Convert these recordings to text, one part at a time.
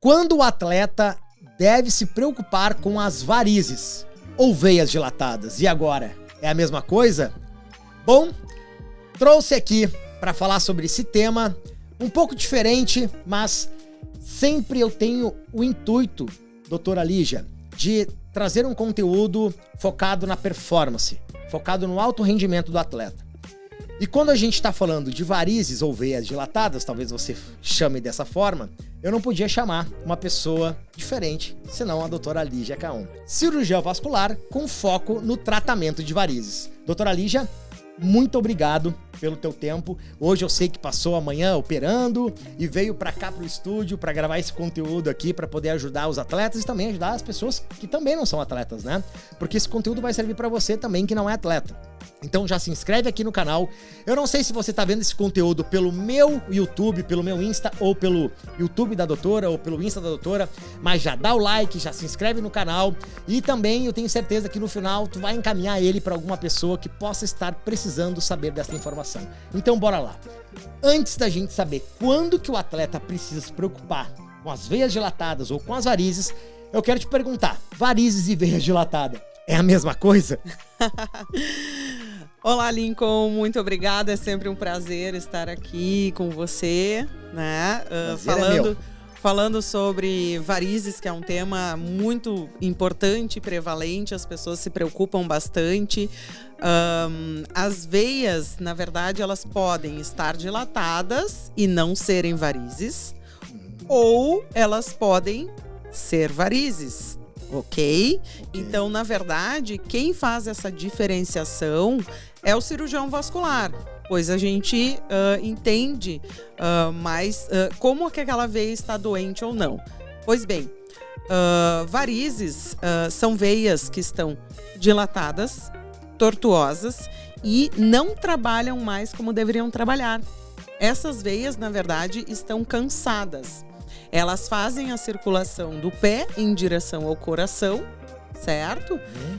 Quando o atleta deve se preocupar com as varizes ou veias dilatadas? E agora? É a mesma coisa? Bom, trouxe aqui para falar sobre esse tema um pouco diferente, mas sempre eu tenho o intuito, doutora Lígia, de trazer um conteúdo focado na performance, focado no alto rendimento do atleta. E quando a gente está falando de varizes ou veias dilatadas, talvez você chame dessa forma, eu não podia chamar uma pessoa diferente, senão a doutora Lígia Caon, cirurgiã vascular com foco no tratamento de varizes. Doutora Lígia, muito obrigado pelo teu tempo. Hoje eu sei que passou a manhã operando e veio para cá pro estúdio para gravar esse conteúdo aqui para poder ajudar os atletas e também ajudar as pessoas que também não são atletas, né? Porque esse conteúdo vai servir para você também que não é atleta. Então já se inscreve aqui no canal. Eu não sei se você tá vendo esse conteúdo pelo meu YouTube, pelo meu Insta, ou pelo YouTube da doutora, ou pelo Insta da doutora, mas já dá o like, já se inscreve no canal. E também eu tenho certeza que no final tu vai encaminhar ele para alguma pessoa que possa estar precisando saber dessa informação. Então bora lá. Antes da gente saber quando que o atleta precisa se preocupar com as veias dilatadas ou com as varizes, eu quero te perguntar, varizes e veias dilatadas é a mesma coisa? Olá, Lincoln, muito obrigada, é sempre um prazer estar aqui com você, né? Falando sobre varizes, que é um tema muito importante e prevalente, as pessoas se preocupam bastante. As veias, na verdade, elas podem estar dilatadas e não serem varizes, ou elas podem ser varizes. Ok? Então, na verdade, quem faz essa diferenciação é o cirurgião vascular, pois a gente entende mais como que aquela veia está doente ou não. Pois bem, varizes são veias que estão dilatadas, tortuosas e não trabalham mais como deveriam trabalhar. Essas veias, na verdade, estão cansadas. Elas fazem a circulação do pé em direção ao coração, certo?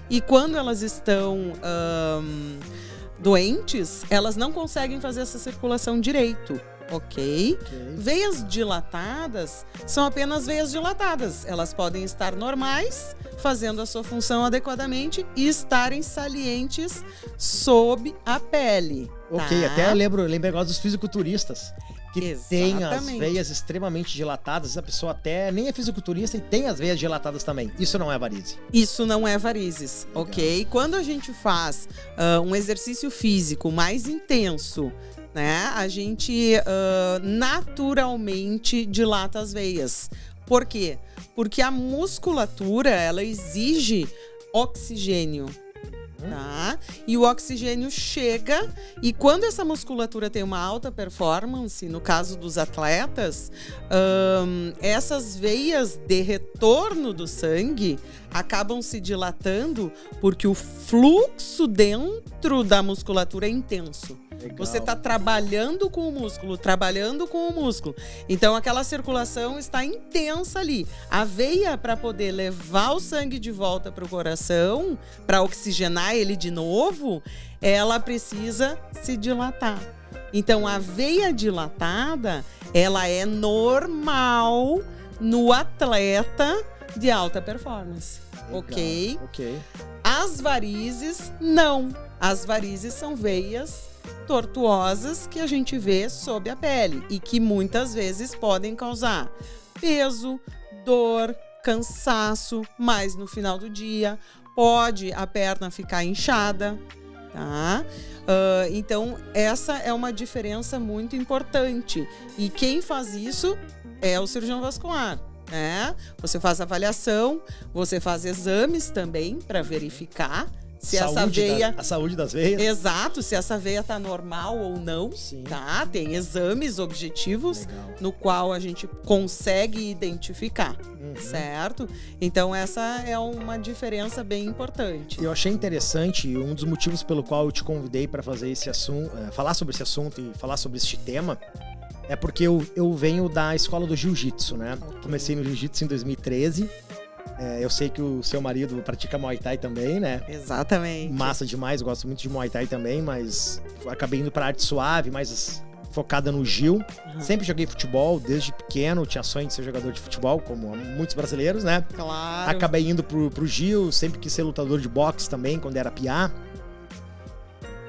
E quando elas estão doentes, elas não conseguem fazer essa circulação direito, ok? Veias dilatadas são apenas veias dilatadas. Elas podem estar normais, fazendo a sua função adequadamente e estarem salientes sob a pele. Ok, tá? até eu lembro agora dos fisiculturistas. Que Exatamente. tem as veias extremamente dilatadas, a pessoa até nem é fisiculturista e tem as veias dilatadas também. Isso não é varize. Isso não é varizes, legal. Ok? Quando a gente faz um exercício físico mais intenso, né, a gente naturalmente dilata as veias. Por quê? Porque a musculatura, ela exige oxigênio. Tá? E o oxigênio chega e quando essa musculatura tem uma alta performance, no caso dos atletas, essas veias de retorno do sangue acabam se dilatando porque o fluxo dentro da musculatura é intenso. Legal. Você está trabalhando com o músculo. Então, aquela circulação está intensa ali. A veia, para poder levar o sangue de volta para o coração, para oxigenar ele de novo, ela precisa se dilatar. Então, a veia dilatada, ela é normal no atleta de alta performance. Legal. Ok? As varizes, não. As varizes são veias tortuosas que a gente vê sob a pele e que muitas vezes podem causar peso, dor, cansaço, mas no final do dia pode a perna ficar inchada, tá? Então essa é uma diferença muito importante e quem faz isso é o cirurgião vascular. Você faz avaliação, você faz exames também para verificar se essa veia... A saúde das veias. Exato, se essa veia tá normal ou não. Sim. Tá? Tem exames objetivos. Legal. No qual a gente consegue identificar, certo? Então essa é uma diferença bem importante. Eu achei interessante e um dos motivos pelo qual eu te convidei para fazer esse assunto, falar sobre esse assunto e falar sobre este tema, é porque eu venho da escola do jiu-jitsu, né? Comecei no jiu-jitsu em 2013. Eu sei que o seu marido pratica Muay Thai também, né? Exatamente. Massa demais, eu gosto muito de Muay Thai também, mas acabei indo pra arte suave, mais focada no Gil. Sempre joguei futebol, desde pequeno, tinha sonho de ser jogador de futebol, como muitos brasileiros, né? Claro. Acabei indo pro Gil, sempre quis ser lutador de boxe também, quando era piá.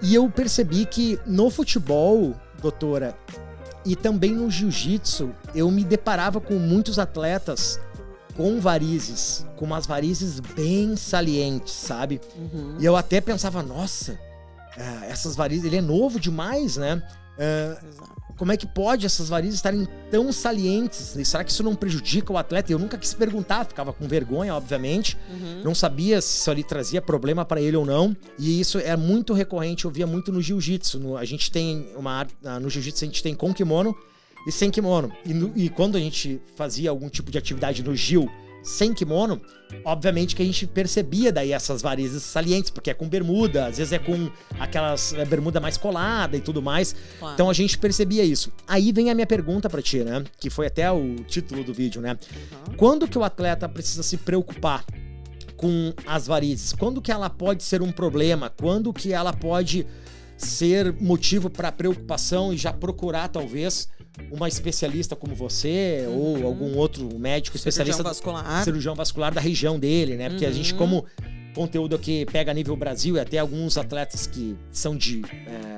E eu percebi que no futebol, doutora, e também no jiu-jitsu, eu me deparava com muitos atletas com varizes, com umas varizes bem salientes, sabe? E eu até pensava, nossa, essas varizes, ele é novo demais, né? Como é que pode essas varizes estarem tão salientes? Será que isso não prejudica o atleta? Eu nunca quis perguntar, ficava com vergonha, obviamente. Não sabia se isso ali trazia problema para ele ou não. E isso é muito recorrente, eu via muito no jiu-jitsu. No jiu-jitsu a gente tem com kimono e sem kimono. E quando a gente fazia algum tipo de atividade no Gil sem kimono, obviamente que a gente percebia daí essas varizes salientes, porque é com bermuda, às vezes é com aquelas bermuda mais colada e tudo mais. Claro. Então a gente percebia isso. Aí vem a minha pergunta pra ti, né? Que foi até o título do vídeo, né? Quando que o atleta precisa se preocupar com as varizes? Quando que ela pode ser um problema? Quando que ela pode ser motivo para preocupação e já procurar, talvez, uma especialista como você ou algum outro médico especialista, cirurgião vascular da região dele, né? Porque a gente, como conteúdo aqui pega a nível Brasil e até alguns atletas que são de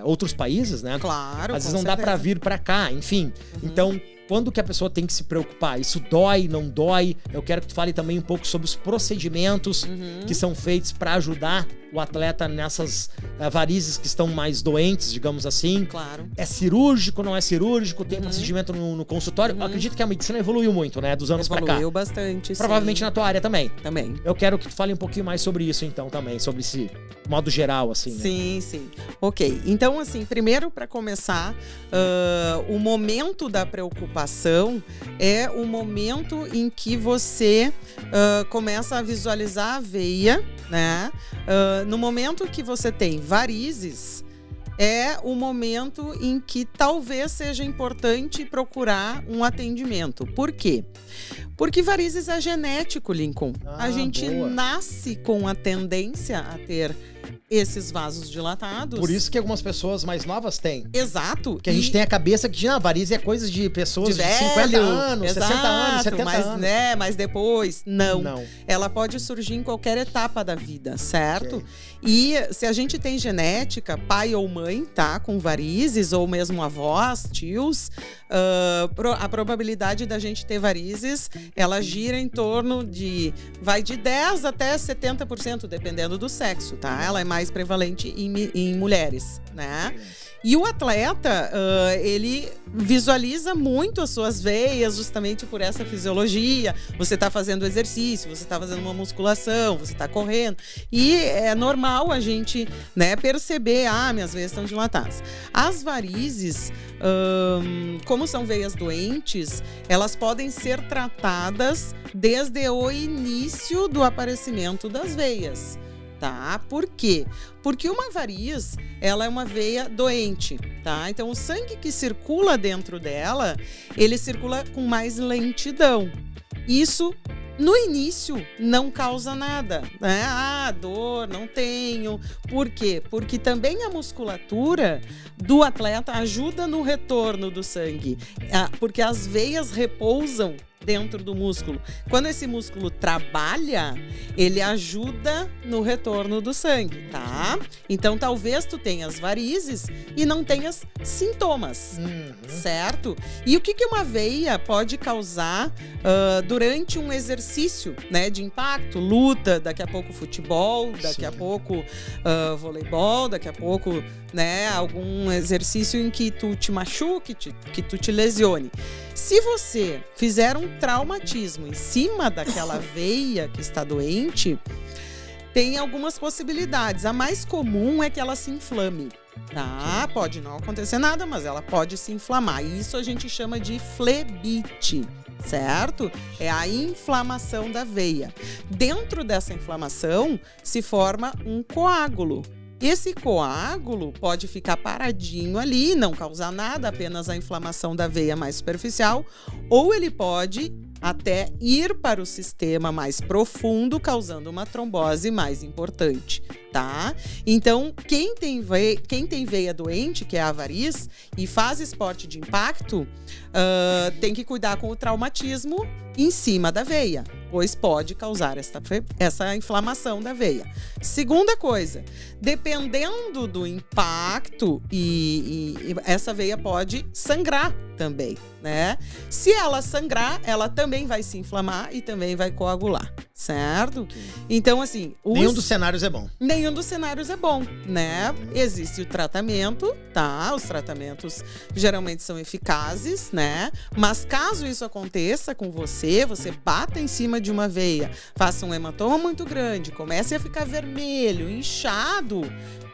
outros países, né? Claro, às vezes não dá para vir para cá, enfim. Então, quando que a pessoa tem que se preocupar? Isso dói, não dói? Eu quero que tu fale também um pouco sobre os procedimentos que são feitos para ajudar o atleta nessas varizes que estão mais doentes, digamos assim. Claro. É cirúrgico, não é cirúrgico? Tem procedimento no consultório? Eu acredito que a medicina evoluiu muito, né? Dos anos para cá. Evoluiu bastante, provavelmente sim. na tua área também. Também. Eu quero que tu fale um pouquinho mais sobre isso, então, também. Sobre esse modo geral, assim, né? Sim, sim. Ok. Então, assim, primeiro, para começar, o momento da preocupação é o momento em que você começa a visualizar a veia, né? No momento que você tem varizes, é o momento em que talvez seja importante procurar um atendimento. Por quê? Porque varizes é genético, Lincoln. A gente nasce com a tendência a ter esses vasos dilatados. Por isso que algumas pessoas mais novas têm. Exato. Porque a gente tem a cabeça que varizes é coisa de pessoas de 50 anos, exato, 60 anos, 70 anos. Né, mas depois, não. Ela pode surgir em qualquer etapa da vida, certo? Okay. E se a gente tem genética, pai ou mãe, tá, com varizes, ou mesmo avós, tios, a probabilidade da gente ter varizes, ela gira em torno de 10 até 70%, dependendo do sexo, tá? Ela é mais prevalente em mulheres, né? E o atleta, ele visualiza muito as suas veias justamente por essa fisiologia. Você está fazendo exercício, você está fazendo uma musculação, você está correndo. E é normal a gente, né, perceber, minhas veias estão dilatadas. As varizes, como são veias doentes, elas podem ser tratadas desde o início do aparecimento das veias. Tá? Por quê? Porque uma variz, ela é uma veia doente, tá? Então, o sangue que circula dentro dela, ele circula com mais lentidão. Isso, no início, não causa nada, né? Dor, não tenho. Por quê? Porque também a musculatura do atleta ajuda no retorno do sangue, porque as veias repousam dentro do músculo. Quando esse músculo trabalha, ele ajuda no retorno do sangue, tá? Então, talvez tu tenhas varizes e não tenhas sintomas, certo? E o que uma veia pode causar durante um exercício, né, de impacto, luta, daqui a pouco futebol, daqui a pouco voleibol, daqui a pouco, né, algum exercício em que tu te machuque, que tu te lesione. Se você fizer um traumatismo em cima daquela veia que está doente, tem algumas possibilidades. A mais comum é que ela se inflame, tá? Pode não acontecer nada, mas ela pode se inflamar. Isso a gente chama de flebite, certo? É a inflamação da veia. Dentro dessa inflamação se forma um coágulo. Esse coágulo pode ficar paradinho ali, não causar nada, apenas a inflamação da veia mais superficial, ou ele pode até ir para o sistema mais profundo, causando uma trombose mais importante, tá? Então, quem tem veia doente, que é a variz, e faz esporte de impacto, tem que cuidar com o traumatismo em cima da veia, pois pode causar essa inflamação da veia. Segunda coisa, dependendo do impacto, e essa veia pode sangrar também, né? Se ela sangrar, ela também vai se inflamar e também vai coagular, certo? Então, assim... Nenhum dos cenários é bom. Nenhum dos cenários é bom, né? Existe o tratamento, tá? Os tratamentos geralmente são eficazes, né? Mas caso isso aconteça com você bata em cima de uma veia, faça um hematoma muito grande, comece a ficar vermelho, inchado,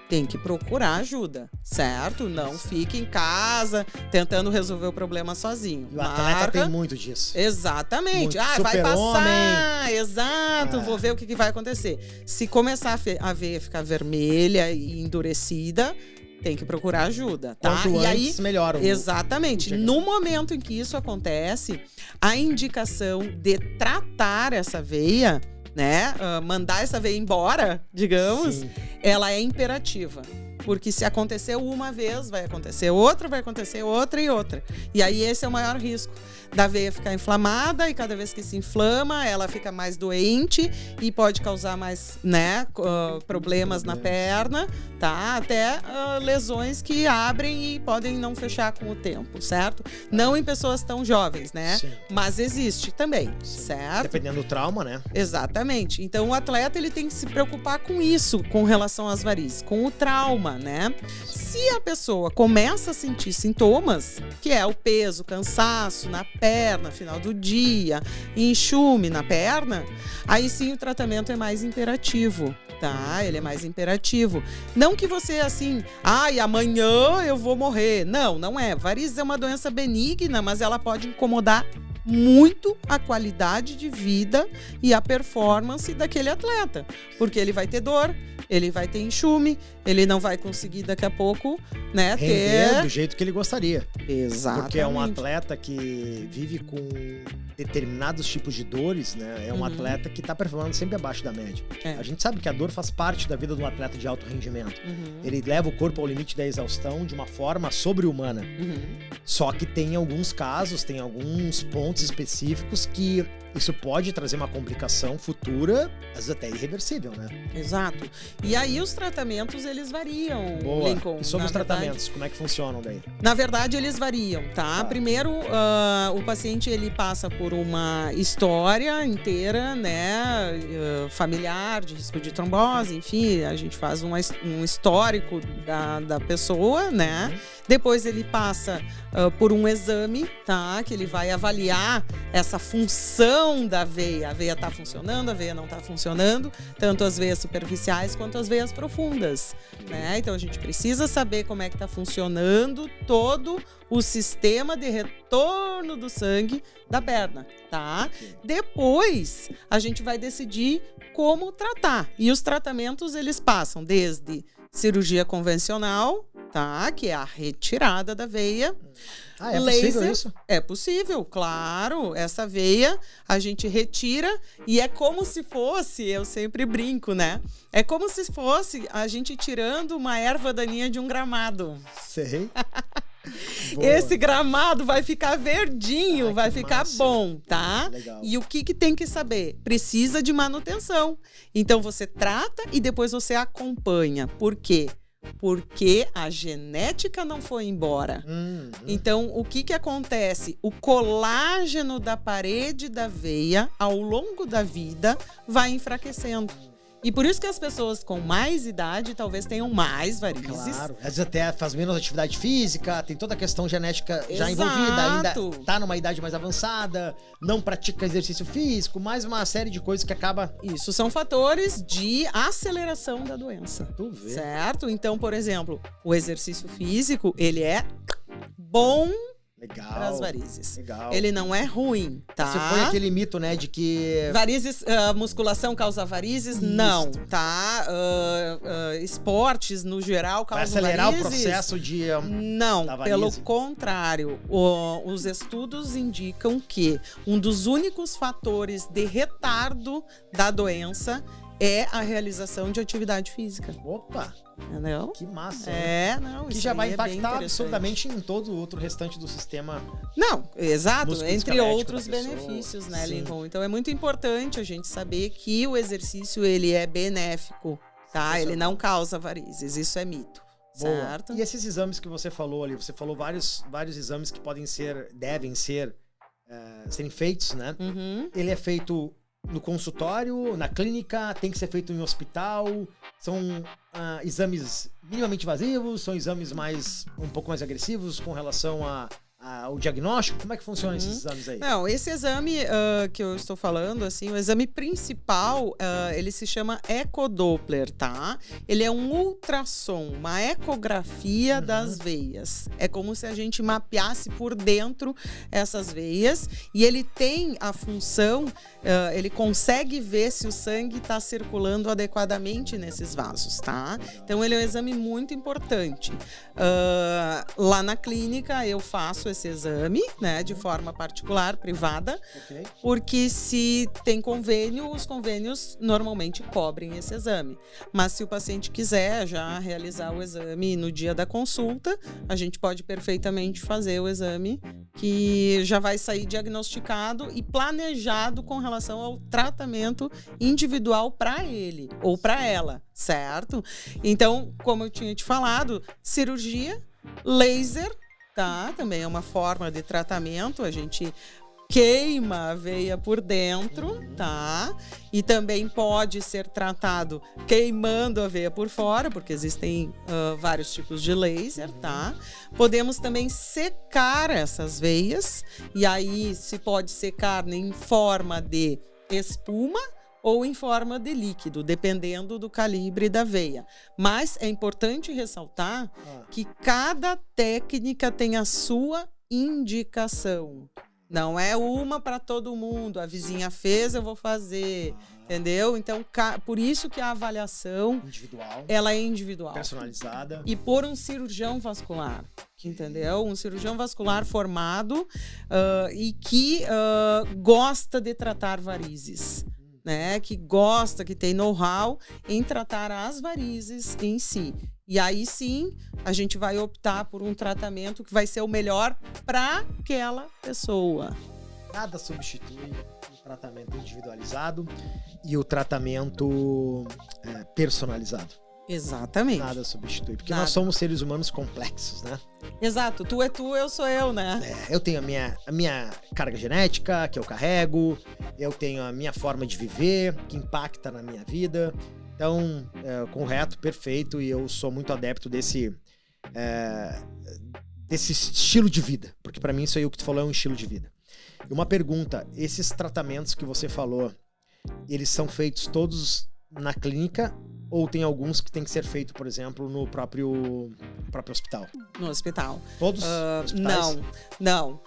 tem que procurar ajuda, certo? Não fique em casa tentando resolver o problema sozinho. E o atleta tem muito disso. Exatamente. Muito Vai passar. Super-homem. Exato. Vou ver o que vai acontecer. Se começar a veia ficar vermelha e endurecida, tem que procurar ajuda, tá? Quanto e antes, aí, melhor. Exatamente. No momento em que isso acontece, a indicação de tratar essa veia, né? Mandar essa veia embora, digamos, Sim. Ela é imperativa. Porque se aconteceu uma vez, vai acontecer outra e outra. E aí esse é o maior risco da veia ficar inflamada, e cada vez que se inflama, ela fica mais doente e pode causar mais, né, problemas na perna, tá? Até lesões que abrem e podem não fechar com o tempo, certo? Não em pessoas tão jovens, né? Sim. Mas existe também, Sim. certo? Dependendo do trauma, né? Exatamente. Então o atleta ele tem que se preocupar com isso, com relação às varizes, com o trauma, né? Se a pessoa começa a sentir sintomas, que é o peso, cansaço na perna, final do dia, enxume na perna, aí sim o tratamento é mais imperativo, tá? Ele é mais imperativo. Não que você assim, amanhã eu vou morrer. Não, não é. Varizes é uma doença benigna, mas ela pode incomodar muito a qualidade de vida e a performance daquele atleta, porque ele vai ter dor, ele vai ter enxume, ele não vai conseguir daqui a pouco, né, render do jeito que ele gostaria. Exatamente. Porque é um atleta que vive com determinados tipos de dores, né? É um atleta que está performando sempre abaixo da média. A gente sabe que a dor faz parte da vida de um atleta de alto rendimento. Ele leva o corpo ao limite da exaustão de uma forma sobre-humana. Só que tem alguns casos, tem alguns pontos específicos que isso pode trazer uma complicação futura, às vezes até irreversível, né? Exato. E aí os tratamentos, eles variam, Boa. Lincoln. E sobre os tratamentos, como é que funcionam daí? Na verdade, eles variam, tá? Primeiro, o paciente, ele passa por uma história inteira, né? Familiar, de risco de trombose, enfim, a gente faz um histórico da pessoa, né? Depois ele passa por um exame, tá? Que ele vai avaliar essa função da veia. A veia tá funcionando, a veia não tá funcionando, tanto as veias superficiais quanto as veias profundas, né? Então a gente precisa saber como é que tá funcionando todo o sistema de retorno do sangue da perna, tá? Depois a gente vai decidir como tratar. E os tratamentos, eles passam desde cirurgia convencional, tá? Que é a retirada da veia. É possível isso? É possível, claro. Essa veia a gente retira e é como se fosse, eu sempre brinco, né? É como se fosse a gente tirando uma erva daninha de um gramado. Sei. Esse gramado vai ficar verdinho, vai ficar massa. bom, tá? Legal. E o que tem que saber? Precisa de manutenção. Então você trata e depois você acompanha. Por quê? Porque a genética não foi embora. Então, o que acontece? O colágeno da parede da veia, ao longo da vida, vai enfraquecendo. E por isso que as pessoas com mais idade talvez tenham mais varizes. Claro, às vezes até faz menos atividade física, tem toda a questão genética já Exato. envolvida, ainda tá numa idade mais avançada, não pratica exercício físico, mais uma série de coisas que acaba... Isso são fatores de aceleração da doença. Tu vê. Certo? Então, por exemplo, o exercício físico, ele é bom Legal. Para as varizes. Legal. Ele não é ruim, tá? Você foi aquele mito, né, de que... Varizes, musculação causa varizes? Isso. Não, tá? Esportes, no geral, vai causam acelerar varizes? o processo de... Não, da pelo varize. contrário. Os estudos indicam que um dos únicos fatores de retardo da doença é a realização de atividade física. Opa, Entendeu? que massa. Não, Que isso já vai aí é bem impactar interessante. absurdamente em todo o outro restante do sistema. Não, exato, entre Musculoesquelético outros da pessoa. benefícios, né, Sim. Lincoln? Então é muito importante a gente saber que o exercício ele é benéfico, tá? Ele não causa varizes, isso é mito, Boa. certo? E esses exames que você falou ali, você falou vários exames que devem serem feitos, né? Uhum. Ele é feito no consultório, na clínica, tem que ser feito em hospital, são exames minimamente invasivos, são exames um pouco mais agressivos com relação ao diagnóstico? Como é que funcionam esses exames aí? Não, esse exame que eu estou falando, assim, o exame principal, ele se chama ecodoppler, tá? Ele é um ultrassom, uma ecografia das veias. É como se a gente mapeasse por dentro essas veias e ele tem a função, ele consegue ver se o sangue está circulando adequadamente nesses vasos, tá? Então ele é um exame muito importante. Lá na clínica eu faço esse exame, né, de forma particular, privada, Ok. porque se tem convênio, os convênios normalmente cobrem esse exame. Mas se o paciente quiser já realizar o exame no dia da consulta, a gente pode perfeitamente fazer o exame que já vai sair diagnosticado e planejado com relação ao tratamento individual para ele ou para ela, certo? Então, como eu tinha te falado, cirurgia, laser, tá? Também é uma forma de tratamento, a gente queima a veia por dentro, tá? E também pode ser tratado queimando a veia por fora, porque existem vários tipos de laser, tá? Podemos também secar essas veias, e aí se pode secar em forma de espuma ou em forma de líquido, dependendo do calibre da veia. Mas é importante ressaltar que cada técnica tem a sua indicação. Não é uma para todo mundo. A vizinha fez, eu vou fazer. Entendeu? Então, por isso que a avaliação Individual. ela é individual. Personalizada. E por um cirurgião vascular. Entendeu? Um cirurgião vascular formado e que gosta de tratar varizes. Né, que gosta, que tem know-how em tratar as varizes em si. E aí sim, a gente vai optar por um tratamento que vai ser o melhor para aquela pessoa. Nada substitui o tratamento individualizado e o tratamento personalizado. Exatamente. Nada substitui, porque Nada. nós somos seres humanos complexos, né? Exato. Tu é tu, eu sou eu, né? Eu tenho a minha carga genética, que eu carrego, eu tenho a minha forma de viver, que impacta na minha vida. Então, correto, perfeito, e eu sou muito adepto desse estilo de vida, porque para mim isso aí o que tu falou é um estilo de vida. E uma pergunta, esses tratamentos que você falou, eles são feitos todos na clínica ou tem alguns que tem que ser feito, por exemplo, no próprio hospital? No hospital. Todos os hospitais? Não.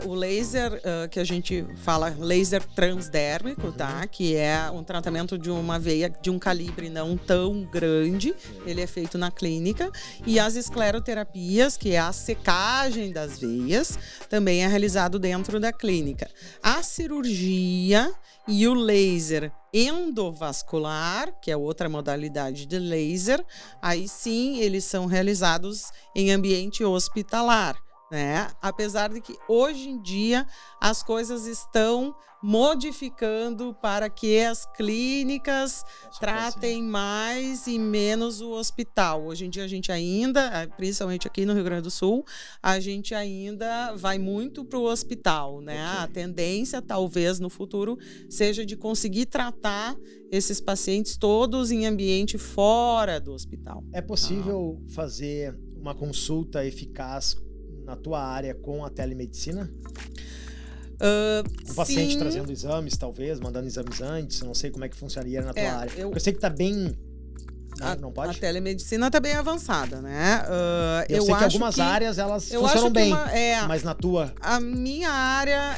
O laser, que a gente fala laser transdérmico, tá? Que é um tratamento de uma veia de um calibre não tão grande. Ele é feito na clínica. E as escleroterapias, que é a secagem das veias, também é realizado dentro da clínica. A cirurgia e o laser endovascular, que é outra modalidade de laser, aí sim eles são realizados em ambiente hospitalar, né? Apesar de que hoje em dia as coisas estão modificando para que as clínicas tratem mais e menos o hospital. Hoje em dia a gente ainda, principalmente aqui no Rio Grande do Sul, a gente ainda vai muito para o hospital, né? A tendência, talvez no futuro, seja de conseguir tratar esses pacientes todos em ambiente fora do hospital. É possível fazer uma consulta eficaz na tua área com a telemedicina? O paciente sim. trazendo exames, talvez, mandando exames antes, eu não sei como é que funcionaria na tua área. Eu sei que tá bem Não pode? A telemedicina tá bem avançada, né? Eu sei que algumas áreas elas funcionam bem, mas na tua... A minha área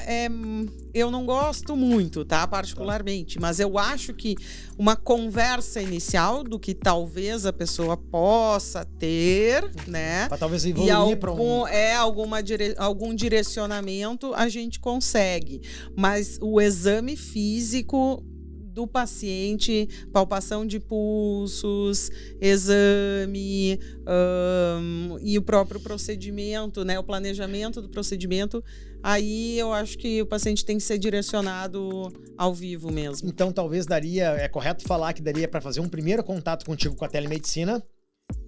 eu não gosto muito, tá? Particularmente. Mas eu acho que uma conversa inicial do que talvez a pessoa possa ter, né? Pra talvez evoluir para algum direcionamento a gente consegue. Mas o exame físico do paciente, palpação de pulsos, exame e o próprio procedimento, né? O planejamento do procedimento, aí eu acho que o paciente tem que ser direcionado ao vivo mesmo. Então talvez é correto falar que daria para fazer um primeiro contato contigo com a telemedicina,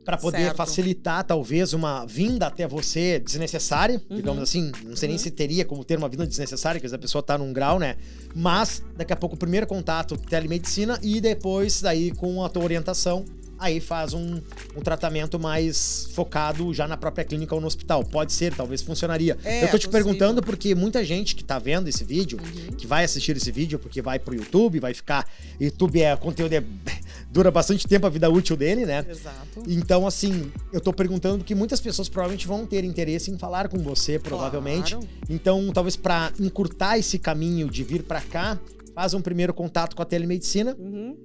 para poder facilitar, talvez, uma vinda até você desnecessária, digamos assim. Não sei nem se teria como ter uma vinda desnecessária, porque a pessoa tá num grau, né? Mas, daqui a pouco, o primeiro contato, telemedicina, e depois, daí, com a tua orientação, aí faz um tratamento mais focado já na própria clínica ou no hospital. Pode ser, talvez funcionaria. Eu tô te perguntando porque muita gente que tá vendo esse vídeo, que vai assistir esse vídeo, porque vai pro YouTube, vai ficar... YouTube conteúdo dura bastante tempo a vida útil dele, né? Exato. Então, assim, eu tô perguntando porque muitas pessoas provavelmente vão ter interesse em falar com você, provavelmente. Claro. Então, talvez para encurtar esse caminho de vir para cá, faz um primeiro contato com a telemedicina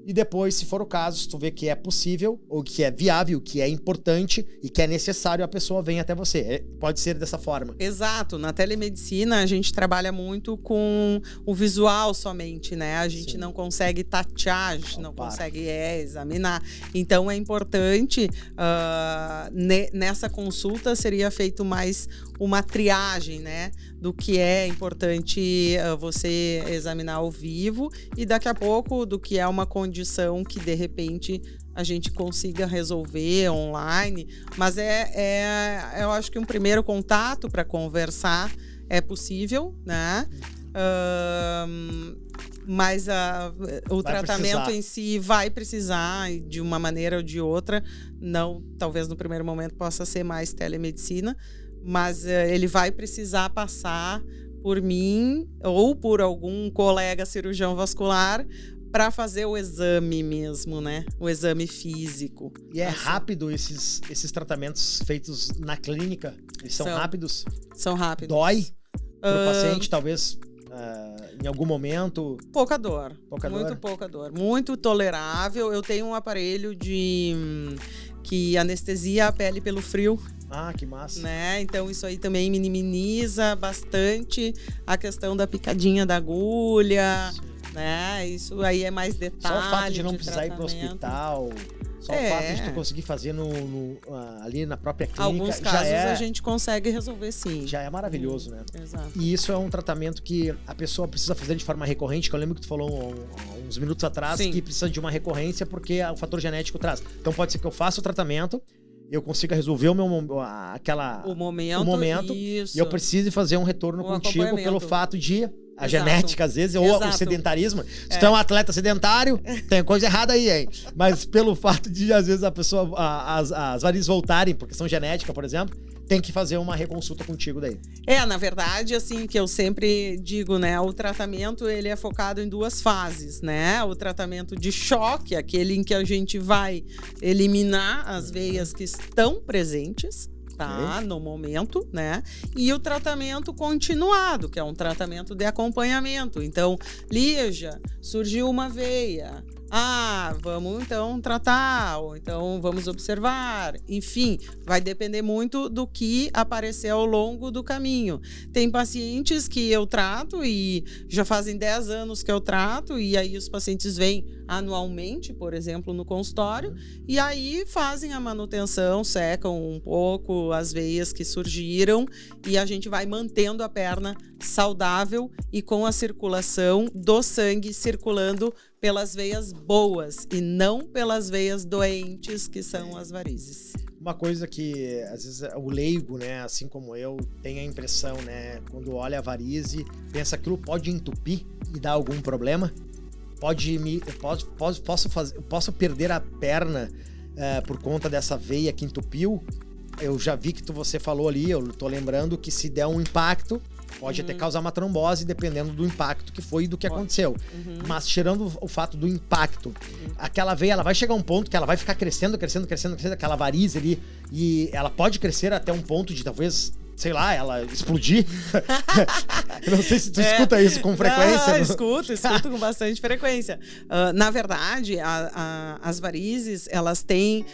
e depois, se for o caso, se tu vê que é possível ou que é viável, que é importante e que é necessário, a pessoa vem até você. Pode ser dessa forma. Exato. Na telemedicina, a gente trabalha muito com o visual somente, né? A gente não consegue tatear, a gente não consegue examinar. Então, é importante, nessa consulta, seria feito mais uma triagem, né? Do que é importante você examinar ao vivo e daqui a pouco do que é uma condição que de repente a gente consiga resolver online. Mas eu acho que um primeiro contato para conversar é possível, né? Mas o tratamento em si vai precisar de uma maneira ou de outra. Não, talvez no primeiro momento possa ser mais telemedicina, mas ele vai precisar passar por mim ou por algum colega cirurgião vascular para fazer o exame mesmo, né? O exame físico. E é rápido esses tratamentos feitos na clínica? Eles são rápidos? São rápidos. Dói pro paciente, talvez, em algum momento? Pouca dor. Muito pouca dor. Muito tolerável. Eu tenho um aparelho que anestesia a pele pelo frio. Ah, que massa. Né? Então isso aí também minimiza bastante a questão da picadinha da agulha. Sim. Né? Isso aí é mais detalhe. Só o fato de não precisar ir pro hospital, só o fato de tu conseguir fazer ali na própria clínica. Alguns casos a gente consegue resolver, sim. Já é maravilhoso, né? Exato. E isso é um tratamento que a pessoa precisa fazer de forma recorrente, que eu lembro que tu falou uns minutos atrás, que precisa de uma recorrência porque o fator genético traz. Então pode ser que eu faça o tratamento, eu consiga resolver o momento e eu precise fazer um retorno contigo pelo fato de a genética, às vezes, ou o sedentarismo. Se tu é um atleta sedentário, tem coisa errada aí, hein? Mas pelo fato de, às vezes, a pessoa, as varizes voltarem por questão genética, por exemplo, tem que fazer uma reconsulta contigo daí. Na verdade, assim, que eu sempre digo, né? O tratamento, ele é focado em duas fases, né? O tratamento de choque, aquele em que a gente vai eliminar as veias que estão presentes, tá? No momento, né? E o tratamento continuado, que é um tratamento de acompanhamento. Então, Lígia, surgiu uma veia. Vamos então tratar, ou então vamos observar. Enfim, vai depender muito do que aparecer ao longo do caminho. Tem pacientes que eu trato e já fazem 10 anos que eu trato, e aí os pacientes vêm anualmente, por exemplo, no consultório, e aí fazem a manutenção, secam um pouco as veias que surgiram, e a gente vai mantendo a perna saudável e com a circulação do sangue circulando pelas veias boas e não pelas veias doentes, que são as varizes. Uma coisa que, às vezes, o leigo, né, assim como eu, tem a impressão, né, quando olha a varize, pensa que aquilo pode entupir e dar algum problema. Posso perder a perna por conta dessa veia que entupiu? Eu já vi que você falou ali, eu tô lembrando que se der um impacto, Pode até causar uma trombose, dependendo do impacto que foi e do que aconteceu. Mas tirando o fato do impacto, aquela veia, ela vai chegar a um ponto que ela vai ficar crescendo, aquela varize ali, e ela pode crescer até um ponto de talvez, sei lá, ela explodir. Eu não sei se tu escuta isso com frequência. Escuto com bastante frequência. Na verdade, as varizes, elas têm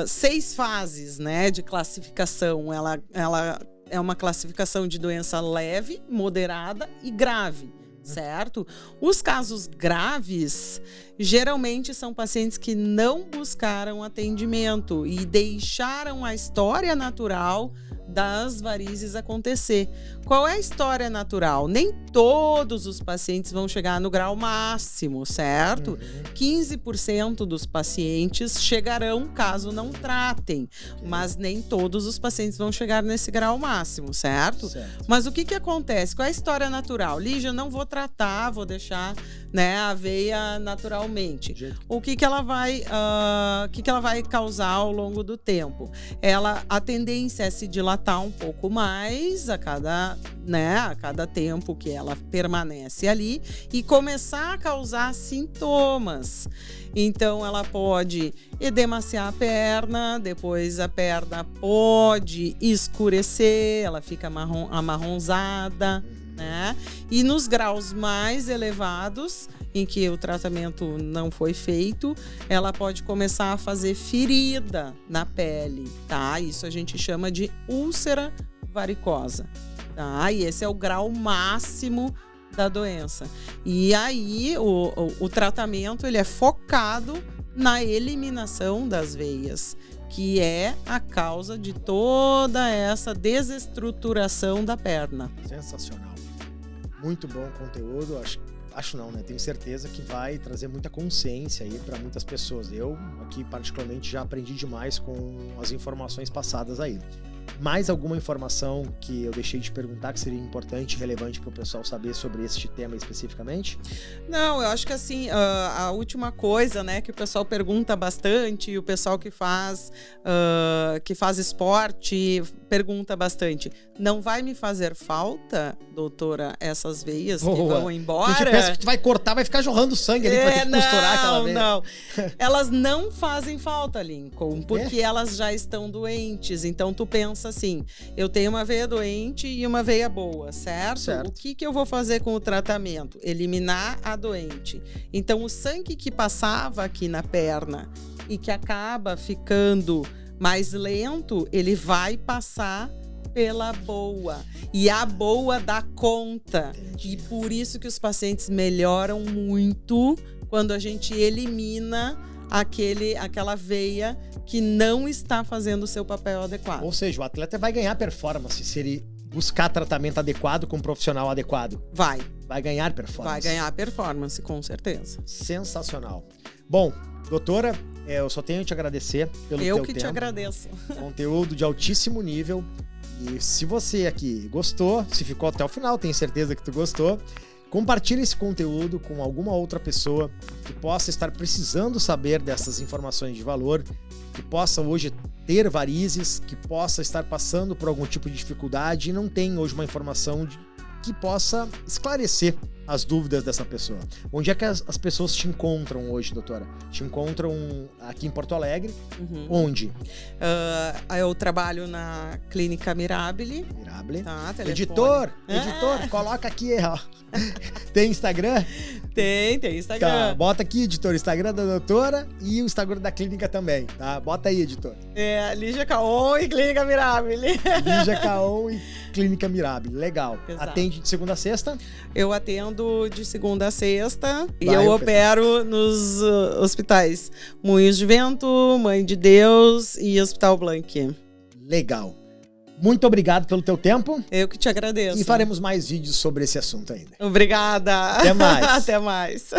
6 fases, né, de classificação. Ela é uma classificação de doença leve, moderada e grave, certo? Os casos graves, geralmente são pacientes que não buscaram atendimento e deixaram a história natural das varizes acontecer. Qual é a história natural? Nem todos os pacientes vão chegar no grau máximo, certo? 15% dos pacientes chegarão caso não tratem, mas nem todos os pacientes vão chegar nesse grau máximo, certo? Mas o que acontece? Qual é a história natural? Lígia, eu não vou tratar, vou deixar, né, a veia naturalmente. O que ela vai causar ao longo do tempo? A tendência é se dilatar um pouco mais a cada tempo que ela permanece ali e começar a causar sintomas. Então, ela pode edemaciar a perna, depois a perna pode escurecer, ela fica amarronzada, né? E nos graus mais elevados, em que o tratamento não foi feito, ela pode começar a fazer ferida na pele, tá? Isso a gente chama de úlcera varicosa, tá? E esse é o grau máximo da doença. E aí, o tratamento, ele é focado na eliminação das veias, que é a causa de toda essa desestruturação da perna. Sensacional. Muito bom conteúdo, acho não, né? Tenho certeza que vai trazer muita consciência aí para muitas pessoas. Eu, aqui, particularmente, já aprendi demais com as informações passadas aí. Mais alguma informação que eu deixei de perguntar que seria importante e relevante para o pessoal saber sobre este tema especificamente? Não, eu acho que assim, a última coisa, né, que o pessoal pergunta bastante, e o pessoal que faz esporte pergunta bastante: não vai me fazer falta, doutora, essas veias que vão embora? A gente pensa que tu vai cortar, vai ficar jorrando sangue ali, vai ter que costurar aquela veia. Não. Elas não fazem falta, Lincoln, porque elas já estão doentes. Então, tu pensa assim: eu tenho uma veia doente e uma veia boa, certo? O que eu vou fazer com o tratamento? Eliminar a doente. Então, o sangue que passava aqui na perna e que acaba ficando mais lento, ele vai passar pela boa. E a boa dá conta. E por isso que os pacientes melhoram muito quando a gente elimina aquela veia que não está fazendo o seu papel adequado. Ou seja, o atleta vai ganhar performance se ele buscar tratamento adequado com um profissional adequado. Vai ganhar performance. Vai ganhar performance, com certeza. Sensacional. Bom, doutora, eu só tenho a te agradecer pelo teu tempo. Eu que te agradeço. Conteúdo de altíssimo nível. E se você aqui gostou, se ficou até o final, tenho certeza que tu gostou, compartilhe esse conteúdo com alguma outra pessoa que possa estar precisando saber dessas informações de valor, que possa hoje ter varizes, que possa estar passando por algum tipo de dificuldade e não tem hoje uma informação que possa esclarecer as dúvidas dessa pessoa. Onde é que as pessoas te encontram hoje, doutora? Te encontram aqui em Porto Alegre? Onde? Eu trabalho na Clínica Mirabile. Tá, editor, coloca aqui, ó. Tem Instagram? Tem Instagram. Tá, bota aqui, editor, Instagram da doutora e o Instagram da clínica também, tá? Bota aí, editor. Lígia Caon e Clínica Mirabile. Lígia Caon e Clínica Mirabile, legal. Exato. Atende de segunda a sexta? Eu atendo de segunda a sexta e eu opero nos hospitais Moinhos de Vento, Mãe de Deus e Hospital Blank. Legal. Muito obrigado pelo teu tempo. Eu que te agradeço. E faremos mais vídeos sobre esse assunto ainda. Obrigada. Até mais. Até mais.